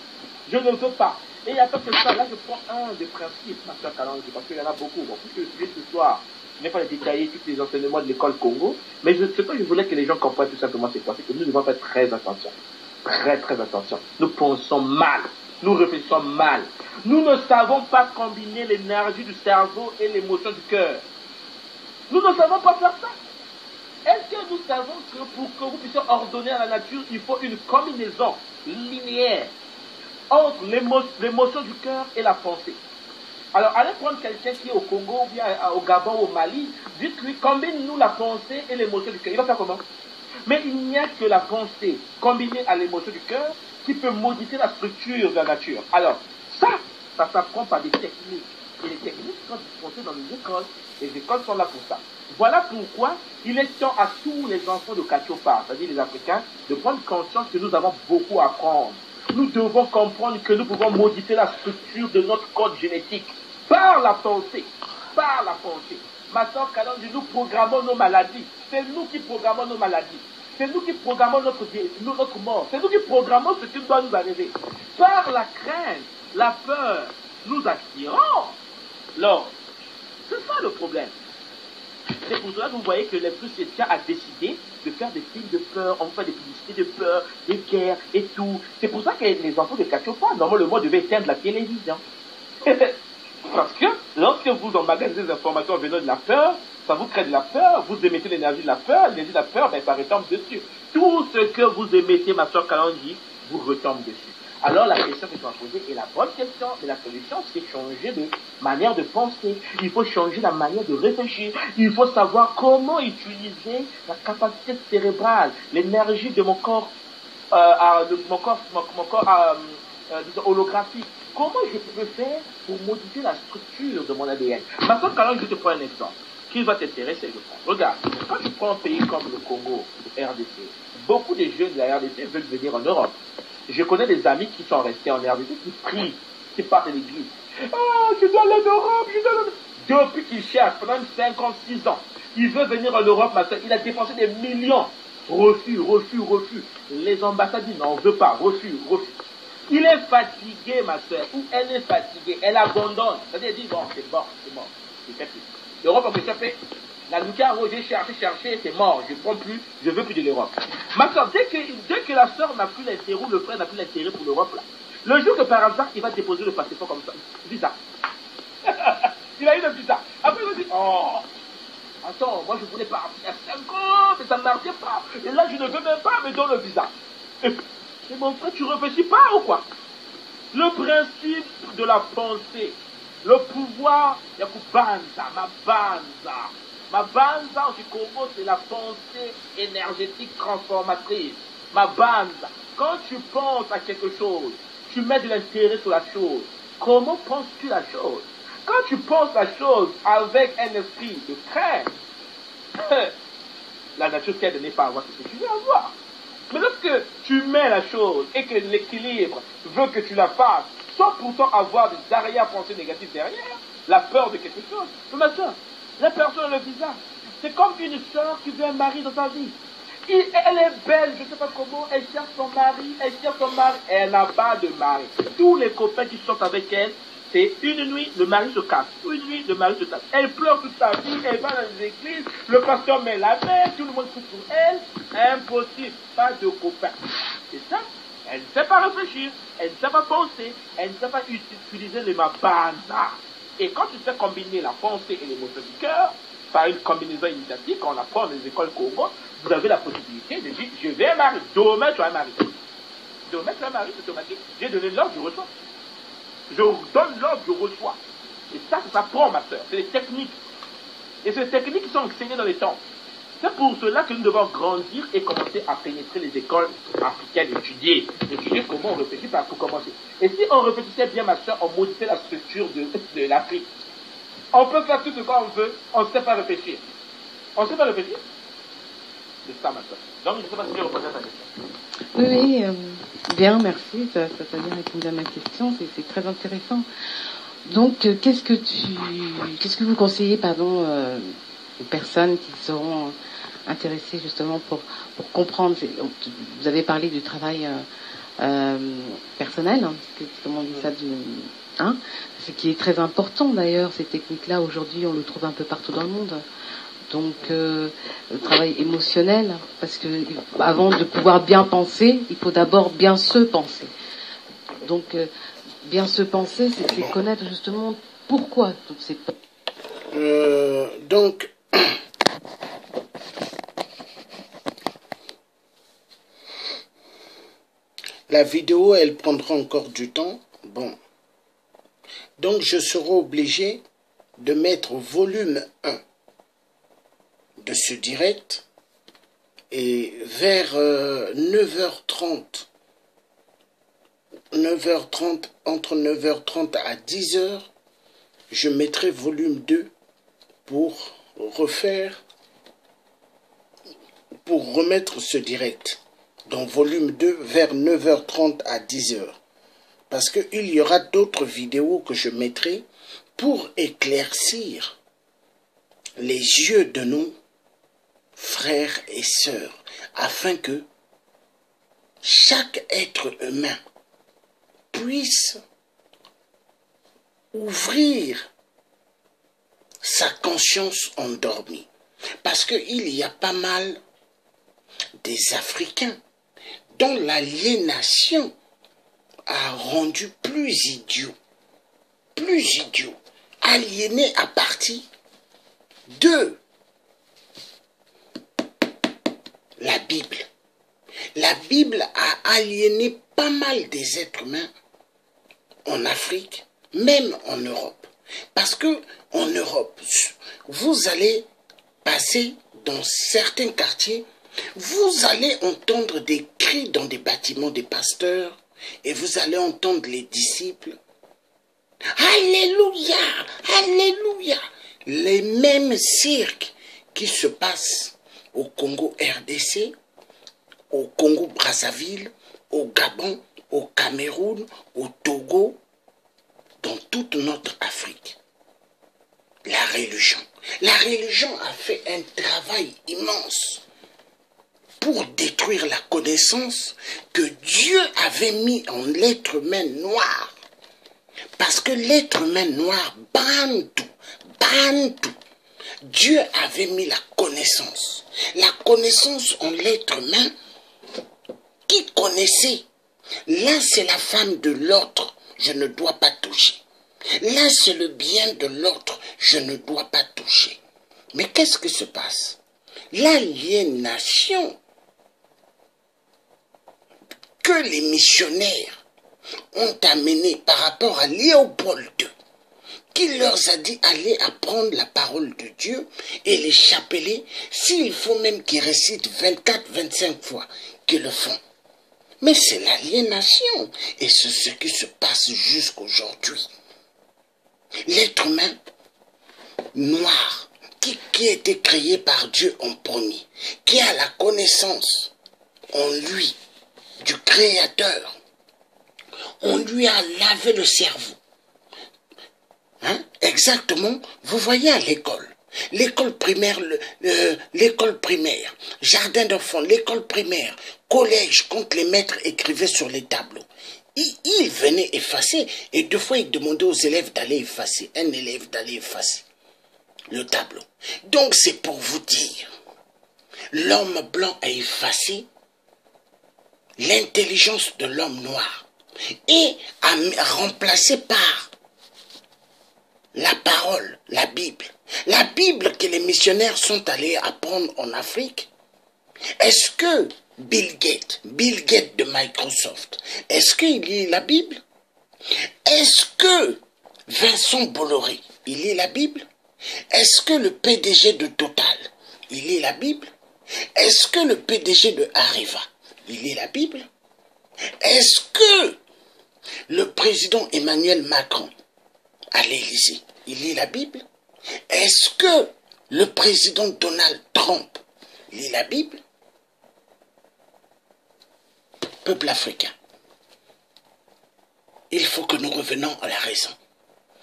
Je ne veux pas. Et il n'y a pas que ça. Là je prends un des principes, ma soeur Kalonji, parce qu'il y en a beaucoup. Bon, puisque je suis ce soir, je n'ai pas détaillé tous les enseignements de l'école Congo, mais ce que je voulais que les gens comprennent tout simplement c'est quoi? C'est que nous devons faire très attention. Très très attention. Nous pensons mal. Nous réfléchissons mal. Nous ne savons pas combiner l'énergie du cerveau et l'émotion du cœur. Nous ne savons pas faire ça. Est-ce que nous savons que pour que vous puissiez ordonner à la nature, il faut une combinaison linéaire entre l'émotion du cœur et la pensée? Alors, allez prendre quelqu'un qui est au Congo, ou bien au Gabon, au Mali, dites-lui, combine-nous la pensée et l'émotion du cœur. Il va faire comment? Mais il n'y a que la pensée combinée à l'émotion du cœur qui peut modifier la structure de la nature. Alors, ça s'apprend par des techniques. Et les techniques sont dispensées dans les écoles. Les écoles sont là pour ça. Voilà pourquoi il est temps à tous les enfants de Katiopa, c'est-à-dire les Africains, de prendre conscience que nous avons beaucoup à apprendre. Nous devons comprendre que nous pouvons modifier la structure de notre code génétique par la pensée. Par la pensée. Ma soeur Kalonji, nous programmons nos maladies. C'est nous qui programmons nos maladies. C'est nous qui programmons notre mort. C'est nous qui programmons ce qui doit nous arriver. Par la crainte, la peur, nous attirons l'ordre. C'est ça le problème. C'est pour cela que vous voyez que l'Esprit Chrétien a décidé de faire des films de peur, on fait des publicités de peur, des guerres et tout. C'est pour ça que les enfants de Katiopa, normalement, devaient éteindre la télévision. Parce que lorsque vous emmagasinez des informations venant de la peur, ça vous crée de la peur, vous émettez l'énergie de la peur, l'énergie de la peur, ben, ça retombe dessus. Tout ce que vous émettez, ma soeur Kalonji, vous retombe dessus. Alors la question que je dois poser est la bonne question, et la solution c'est changer de manière de penser. Il faut changer la manière de réfléchir. Il faut savoir comment utiliser la capacité cérébrale, l'énergie de mon corps, disons, holographique. Comment je peux faire pour modifier la structure de mon ADN? Maintenant, quand je te prends un exemple qui va t'intéresser, je pense. Regarde, quand tu prends un pays comme le Congo, le RDC, beaucoup de jeunes de la RDC veulent venir en Europe. Je connais des amis qui sont restés en RDC, qui prient, qui partent de l'église. Ah, je dois aller en Europe, je dois aller en Europe. Depuis qu'il cherche, pendant 56 ans, il veut venir en Europe, ma soeur, il a dépensé des millions. Refus, refus, refus. Les ambassades disent non, on ne veut pas, refus, refus. Il est fatigué, ma soeur, ou elle est fatiguée, elle abandonne. C'est-à-dire, elle dit, bon, c'est mort, c'est fait plus. L'Europe, on peut chercher. La Lucas, j'ai cherché, c'est mort, je ne prends plus, je ne veux plus de l'Europe. Ma soeur, dès que la soeur n'a plus l'intérêt, ou le frère n'a plus l'intérêt pour l'Europe, là, le jour que par hasard, il va déposer le passeport comme ça, visa. Il a eu le visa. Après, il va dire, oh, attends, moi je voulais partir à 5 ans, mais ça ne marchait pas. Et là, je ne veux même pas me donner le visa. Mais mon frère, tu réfléchis pas ou quoi? Le principe de la pensée, le pouvoir, ma banza en Congo, c'est la pensée énergétique transformatrice. Ma banza, quand tu penses à quelque chose, tu mets de l'intérêt sur la chose. Comment penses-tu la chose? Quand tu penses la chose avec un esprit de crainte, la nature t'aide de ne pas avoir ce que tu veux avoir. Mais lorsque tu mets la chose et que l'équilibre veut que tu la fasses, sans pourtant avoir des arrière-pensées négatives derrière, la peur de quelque chose. Mais ma soeur, la personne a le visage. C'est comme une soeur qui veut un mari dans sa vie. Elle est belle, je ne sais pas comment, elle cherche son mari, elle n'a pas de mari. Tous les copains qui sortent avec elle, c'est une nuit, le mari se casse. Une nuit, le mari se casse. Elle pleure toute sa vie, elle va dans les églises, le pasteur met la main, tout le monde prie pour elle. Impossible, pas de copains. C'est ça. Elle ne sait pas réfléchir, elle ne sait pas penser, elle ne sait pas utiliser les mabana. Et quand tu sais combiner la pensée et l'émotion du cœur, par une combinaison initiatique, quand on apprend dans les écoles Congo, vous avez la possibilité de dire, je vais un mari, demain tu as un mari. Demain tu as un mari, c'est automatique. J'ai donné l'ordre, je reçois. Je donne l'ordre, je reçois. Et ça s'apprend, ma soeur. C'est des techniques. Et ces techniques sont enseignées dans les temps. C'est pour cela que nous devons grandir et commencer à pénétrer les écoles africaines, étudier comment on réfléchit pour commencer. Et si on réfléchissait bien, ma soeur, on modifiait la structure de l'Afrique. On peut faire tout ce qu'on veut, on ne sait pas réfléchir. On ne sait pas réfléchir. C'est ça, ma soeur. Donc, je ne sais pas si je réponds à ta question. Oui, bien, merci. Ça t'a bien répondu à ma question. C'est très intéressant. Donc, qu'est-ce que vous conseillez, aux personnes qui seront intéressées justement pour comprendre. Vous avez parlé du travail personnel, hein, comment on dit ça, ce qui est très important d'ailleurs. Ces techniques-là, aujourd'hui, on le trouve un peu partout dans le monde. Donc, le travail émotionnel, parce que avant de pouvoir bien penser, il faut d'abord bien se penser. Donc, bien se penser, c'est connaître justement pourquoi toutes ces donc, la vidéo, elle prendra encore du temps. Bon. Donc, je serai obligé de mettre volume 1 de ce direct et vers 9h30, entre 9h30 à 10h, je mettrai volume 2 pour remettre ce direct. Donc volume 2 vers 9h30 à 10h. Parce qu'il y aura d'autres vidéos que je mettrai pour éclaircir les yeux de nos frères et sœurs, afin que chaque être humain puisse ouvrir sa conscience endormie. Parce qu'il y a pas mal des Africains dont l'aliénation a rendu plus idiots, aliénés à partir de la Bible. La Bible a aliéné pas mal des êtres humains en Afrique, même en Europe. Parce que en Europe, vous allez passer dans certains quartiers, vous allez entendre des cris dans des bâtiments des pasteurs et vous allez entendre les disciples. Alléluia, alléluia. Les mêmes cirques qui se passent au Congo RDC, au Congo Brazzaville, au Gabon, au Cameroun, au Togo, dans toute notre Afrique. La religion a fait un travail immense pour détruire la connaissance que Dieu avait mis en l'être humain noir. Parce que l'être humain noir, Bantou, Dieu avait mis la connaissance en l'être humain qui connaissait. L'un c'est la femme de l'autre, je ne dois pas toucher. L'un c'est le bien de l'autre, je ne dois pas toucher. Mais qu'est-ce qui se passe? L'aliénation que les missionnaires ont amené par rapport à Léopold II, qui leur a dit allez apprendre la parole de Dieu et les chapelets, s'il faut même qu'ils récitent 24-25 fois, qu'ils le font. Mais c'est l'aliénation et c'est ce qui se passe jusqu'aujourd'hui. L'être humain noir qui a été créé par Dieu en premier, qui a la connaissance en lui du Créateur, on lui a lavé le cerveau. Hein? Exactement, vous voyez à l'école. L'école primaire, l'école primaire, jardin d'enfants, l'école primaire, collège, quand les maîtres écrivaient sur les tableaux. Ils venaient effacer et deux fois ils demandaient aux élèves d'aller effacer, un élève d'aller effacer le tableau. Donc c'est pour vous dire, l'homme blanc a effacé l'intelligence de l'homme noir et a remplacé par la parole, la Bible. La Bible que les missionnaires sont allés apprendre en Afrique. Est-ce que Bill Gates de Microsoft, est-ce qu'il lit la Bible? Est-ce que Vincent Bolloré, il lit la Bible? Est-ce que le PDG de Total, il lit la Bible? Est-ce que le PDG de Areva, il lit la Bible? Est-ce que le président Emmanuel Macron, à l'Élysée, il lit la Bible? Est-ce que le président Donald Trump lit la Bible? Peuple africain, il faut que nous revenions à la raison.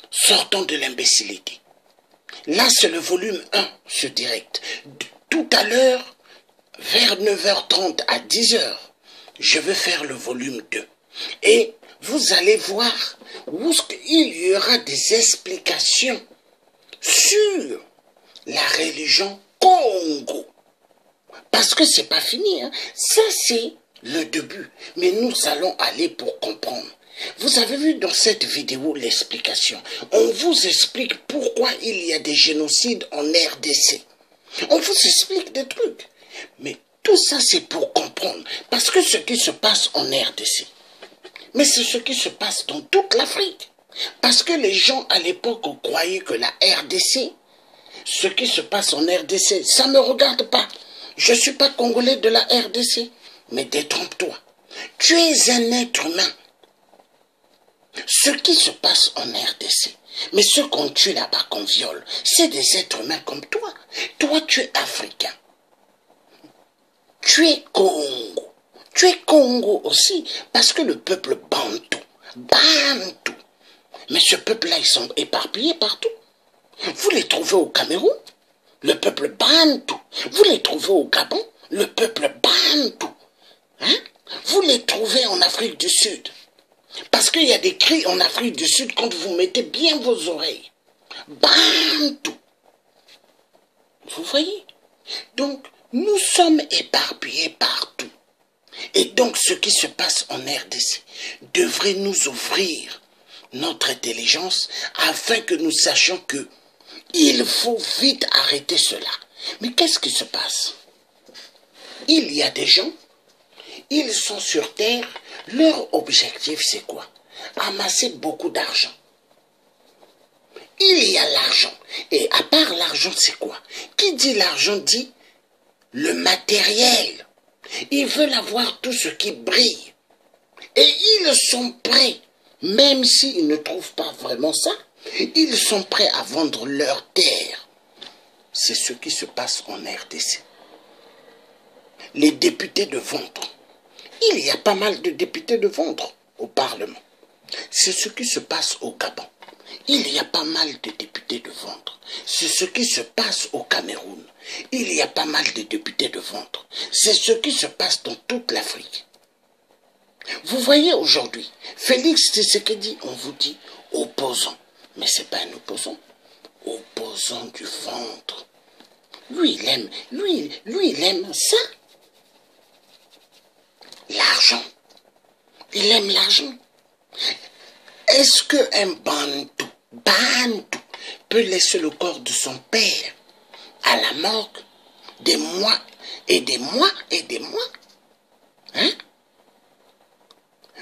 Sortons de l'imbécilité. Là, c'est le volume 1, ce direct. Tout à l'heure, vers 9h30 à 10h, je vais faire le volume 2. Et vous allez voir où il y aura des explications sur la religion Congo. Parce que c'est pas fini, hein. Ça c'est le début. Mais nous allons aller pour comprendre. Vous avez vu dans cette vidéo l'explication. On vous explique pourquoi il y a des génocides en RDC. On vous explique des trucs. Mais tout ça c'est pour comprendre. Parce que ce qui se passe en RDC, mais c'est ce qui se passe dans toute l'Afrique. Parce que les gens à l'époque croyaient que la RDC, ce qui se passe en RDC, ça ne me regarde pas. Je ne suis pas congolais de la RDC. Mais détrompe-toi. Tu es un être humain. Ce qui se passe en RDC, mais ceux qu'on tue là-bas, qu'on viole, c'est des êtres humains comme toi. Toi, tu es africain. Tu es Congo. Tu es Congo aussi, parce que le peuple Bantou, mais ce peuple-là, ils sont éparpillés partout. Vous les trouvez au Cameroun, le peuple Bantou. Vous les trouvez au Gabon, le peuple Bantou. Hein? Vous les trouvez en Afrique du Sud. Parce qu'il y a des cris en Afrique du Sud quand vous mettez bien vos oreilles. Bantou. Vous voyez? Donc, nous sommes éparpillés partout. Et donc, ce qui se passe en RDC devrait nous ouvrir notre intelligence afin que nous sachions que il faut vite arrêter cela. Mais qu'est-ce qui se passe? Il y a des gens, ils sont sur Terre, leur objectif c'est quoi? Amasser beaucoup d'argent. Il y a l'argent. Et à part l'argent, c'est quoi? Qui dit l'argent dit le matériel. Ils veulent avoir tout ce qui brille. Et ils sont prêts, même s'ils ne trouvent pas vraiment ça, ils sont prêts à vendre leur terre. C'est ce qui se passe en RDC. Les députés de ventre. Il y a pas mal de députés de ventre au Parlement. C'est ce qui se passe au Gabon. Il y a pas mal de députés de ventre. C'est ce qui se passe au Cameroun. Il y a pas mal de députés de ventre. C'est ce qui se passe dans toute l'Afrique. Vous voyez aujourd'hui, Félix Tshisekedi, on vous dit opposant. Mais ce n'est pas un opposant. Opposant du ventre. Lui, il aime ça. L'argent. Il aime l'argent. Est-ce qu'un Bantou peut laisser le corps de son père à la morgue des mois et des mois et des mois? Hein?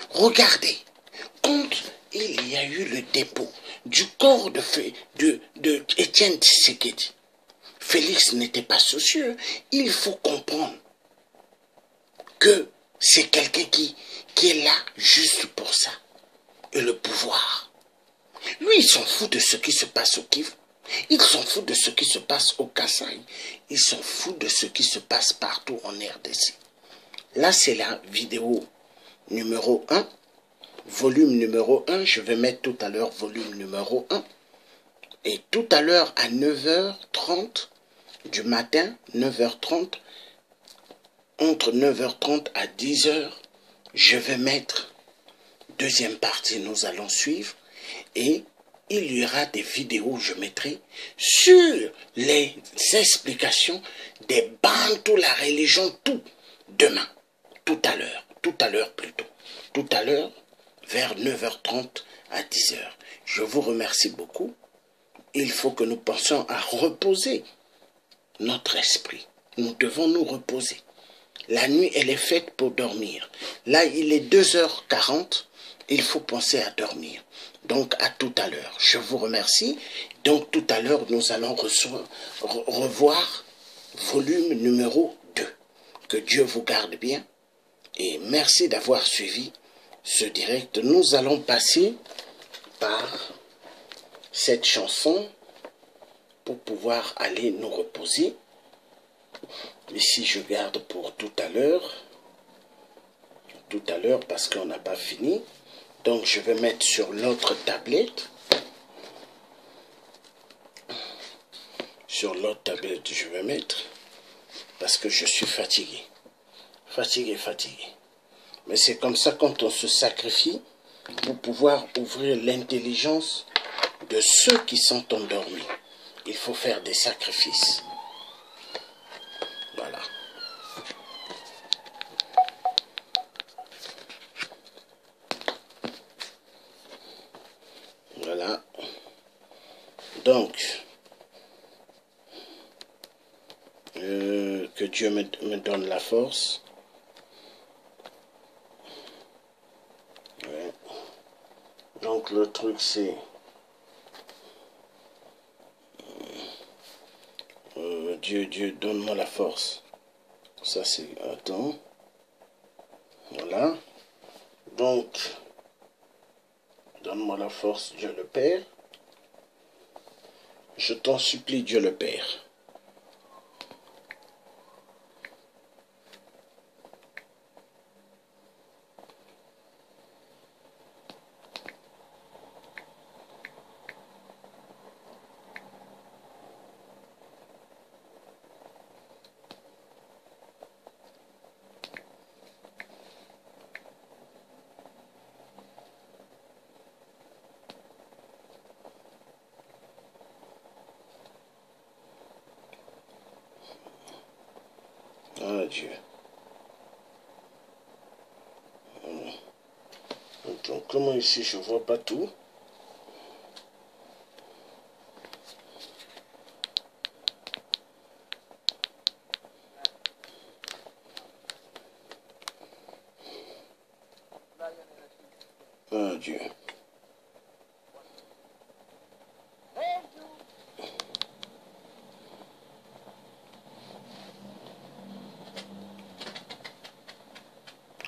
Regardez, quand il y a eu le dépôt du corps de Étienne Tshisekedi, Félix n'était pas soucieux. Il faut comprendre que c'est quelqu'un qui est là juste pour ça. Et le pouvoir. Lui, il s'en fout de ce qui se passe au Kivu. Il s'en fout de ce qui se passe au Kasaï. Il s'en fout de ce qui se passe partout en RDC. Là, c'est la vidéo numéro 1. Volume numéro 1. Je vais mettre tout à l'heure volume numéro 1. Et tout à l'heure, à 9h30 du matin, 9h30, entre 9h30 à 10h, je vais mettre deuxième partie, nous allons suivre. Et il y aura des vidéos, je mettrai, sur les explications des Bantous, la religion, tout, demain, tout à l'heure plutôt, tout à l'heure, vers 9h30 à 10h. Je vous remercie beaucoup. Il faut que nous pensions à reposer notre esprit. Nous devons nous reposer. La nuit, elle est faite pour dormir. Là, il est 2h40, il faut penser à dormir. Donc, à tout à l'heure. Je vous remercie. Donc, tout à l'heure, nous allons revoir volume numéro 2. Que Dieu vous garde bien. Et merci d'avoir suivi ce direct. Nous allons passer par cette chanson pour pouvoir aller nous reposer. Ici, je garde pour tout à l'heure parce qu'on n'a pas fini. Donc, je vais mettre sur l'autre tablette. Sur l'autre tablette, je vais mettre parce que je suis fatigué. Fatigué. Mais c'est comme ça quand on se sacrifie pour pouvoir ouvrir l'intelligence de ceux qui sont endormis. Il faut faire des sacrifices. Voilà. Voilà. Donc, que Dieu me donne la force. Ouais. Donc, le truc, c'est... Dieu, donne-moi la force. Ça, c'est... Attends. Voilà. Donc, donne-moi la force, Dieu le Père. Je t'en supplie, Dieu le Père. Ah, Dieu. Donc, comment ici, je vois pas tout. Ah, Dieu.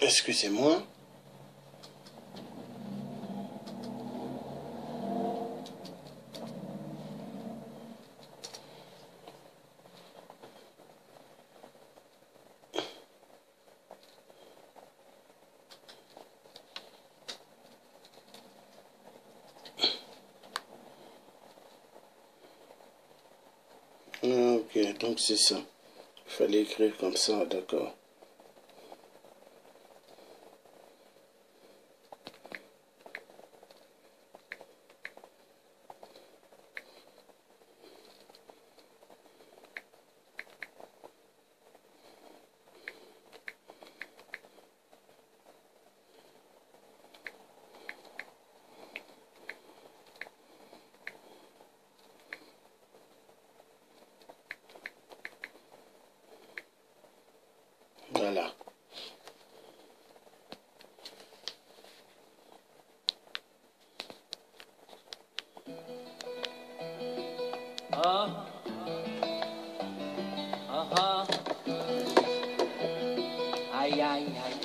Excusez-moi. Ah, ok, donc c'est ça. Il fallait écrire comme ça, d'accord. Voilà. Aïe, aïe, aïe.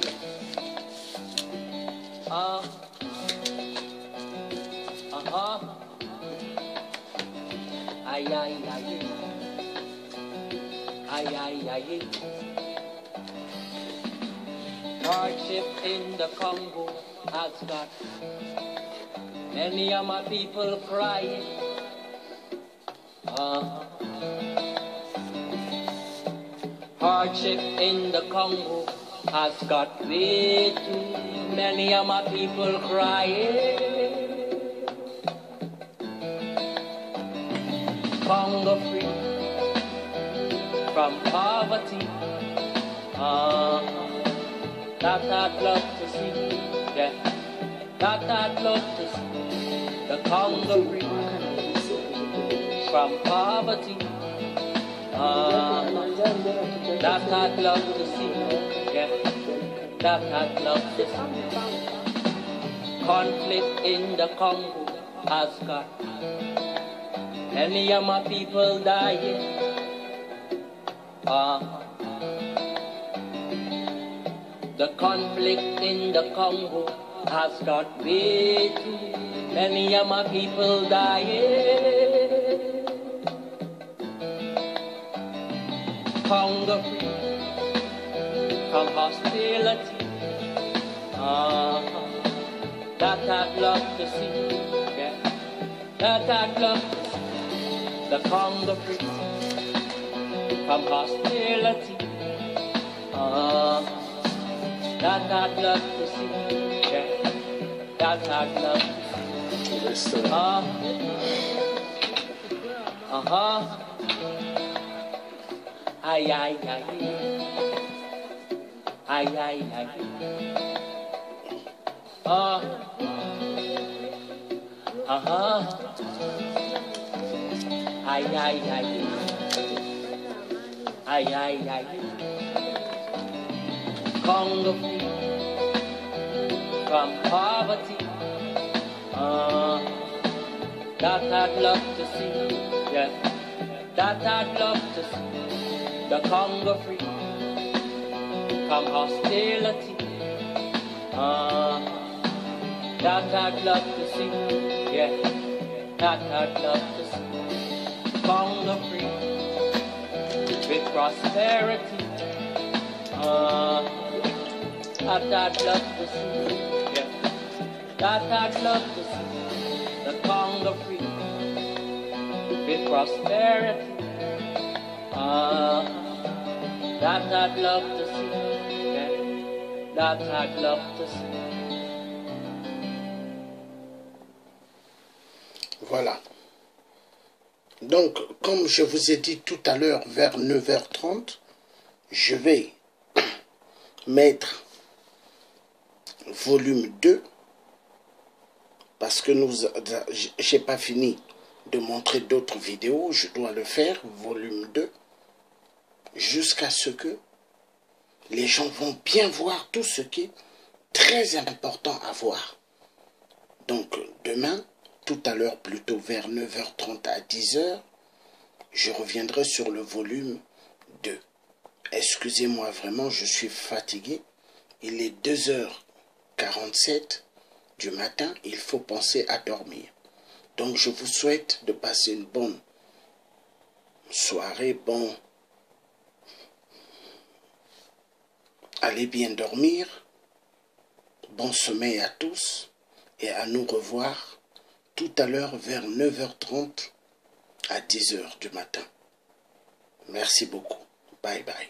Ah, ah, ah. Aïe, aïe, aïe. Aïe, aïe, aïe. Hardship in the Congo has got many of my people crying. Hardship in the Congo has got way too many of my people crying. Congo free from poverty. That I'd love to see, yeah. That I'd love to see. The Congo free from poverty. That I'd love to see, yeah. That I'd love to see. Conflict in the Congo has got many of my people dying. The conflict in the Congo has got way too many of my people dying. Congo free from hostility. That I'd love to see, yeah. That I'd love to see. The Congo free from hostility. That I'd love to see, yeah. That I'd love to see. Ay, ay, ay. Ay, ay, ay. Ay, ay, ay. Ay, ay, ay. Congo free from poverty. That I'd love to see, yeah. That I'd love to see. The Congo free from hostility. That I'd love to see, yeah. That I'd love to see. Congo free with prosperity. That I'd love to see, yeah. That I'd love to see. The Congo free with prosperity. That I'd love to see, yeah. That I'd love to see. Voilà. Donc, comme je vous ai dit tout à l'heure, vers 9h30, je vais mettre volume 2 parce que j'ai pas fini de montrer d'autres vidéos, je dois le faire, volume 2, jusqu'à ce que les gens vont bien voir tout ce qui est très important à voir. Donc, demain, tout à l'heure, plutôt vers 9h30 à 10h, je reviendrai sur le volume 2. Excusez-moi vraiment, je suis fatigué. Il est 2h47 du matin, il faut penser à dormir. Donc je vous souhaite de passer une bonne soirée, allez bien dormir, bon sommeil à tous et à nous revoir tout à l'heure vers 9h30 à 10h du matin. Merci beaucoup. Bye bye.